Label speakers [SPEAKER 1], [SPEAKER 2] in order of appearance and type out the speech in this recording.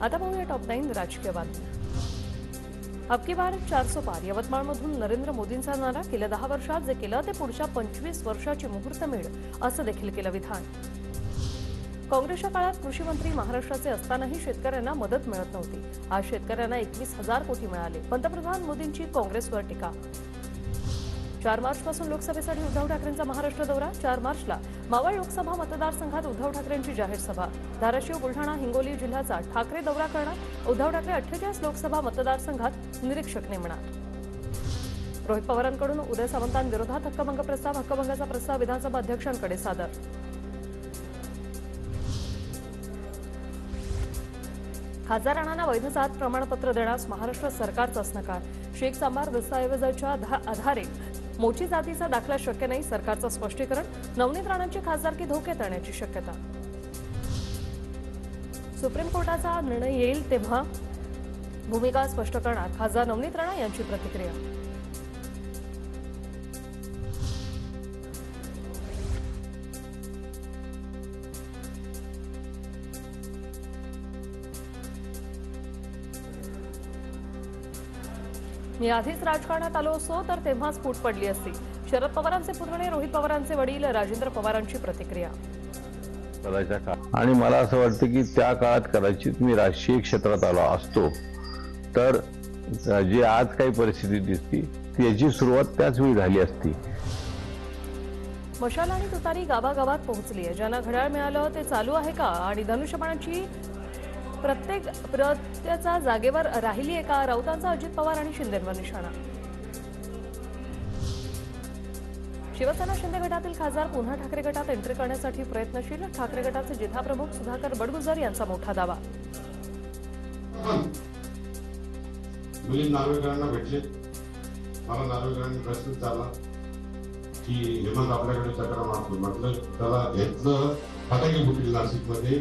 [SPEAKER 1] आता पाहूया टॉप 9 राजकीय बातम्या। अबकी बार 400 पार यवतमाळमधून नरेंद्र मोदींचा नारा, गेल्या 10 वर्षात जे केलं ते पुढच्या 25 वर्षाची मुहूर्तमेढ, असं देखील केलं विधान। काँग्रेसच्या काळात कृषी मंत्री महाराष्ट्राचे असतानाही शेतकऱ्यांना मदत मिळत नव्हती। आज शेतकऱ्यांना 21,000 कोटी मिळाले, पंतप्रधान मोदींची काँग्रेसवर टीका। 4 मार्चपासून लोकसभेसाठी उद्धव ठाकरेंचा महाराष्ट्र दौरा। 4 मार्चला मावळ लोकसभा मतदारसंघात उद्धव ठाकरेंची जाहीर सभा। धाराशिव, बुलढाणा, हिंगोली जिल्ह्याचा ठाकरे दौरा करणार। उद्धव ठाकरे 48 लोकसभा मतदारसंघात निरीक्षक नेमणार। रोहित पवारांकडून उदय सामंतांविरोधात हक्कभंग प्रस्ताव। हक्कभंगाचा प्रस्ताव विधानसभा अध्यक्षांकडे सादर। खासदार राणांना वैध जात प्रमाणपत्र देण्यास महाराष्ट्र सरकारचाच नकार। शेख सांबार दस्तऐवजाच्या आधारे मोची जातीचा दाखला शक्य नाही, सरकारचं स्पष्टीकरण। नवनीत राणांची खासदारकी धोक्यात येण्याची शक्यता। सुप्रीम कोर्टाचा निर्णय येईल तेव्हा भूमिका स्पष्ट करणार, खासदार नवनीत राणा यांची प्रतिक्रिया। मी आधीच राजकारणात आलो असतो तर तेव्हाच फूट पडली असती। शरद पवारांचे पुतणे रोहित पवारांचे वडील राजेंद्र पवारांची प्रतिक्रिया।
[SPEAKER 2] आणि मला असं वाटतं की त्या काळात कदाचित मी राजकीय क्षेत्रात आलो असतो तर जी आज काही परिस्थिती दिसती त्याची सुरुवात त्याच वेळी झाली असती।
[SPEAKER 1] मशाल आणि तुतारी गावागावात पोहोचली आहे। ज्यांना घड्याळ मिळालं ते चालू आहे का? आणि धनुष्यबाणाची प्रत्येक जागेवर राहिली आहे का? राऊतांचा अजित पवार आणि शिंदेंवर निशाणा। शिवसेना शिंदे गटातील खासदार पुन्हा ठाकरे गटात एंट्री करण्यासाठी प्रयत्नशील। ठाकरे गटाचे जिल्हाप्रमुख सुधाकर बडगुजर यांचा मोठा दावा।
[SPEAKER 3] मिलिंद नार्वेकरांना भेटले, मला नार्वेकरांनी प्रश्न विचारला की हेमंत आपल्याकडे चक्र मारतो, म्हटलं त्याला घेतलं फटाके फुटले नाशिकमध्ये,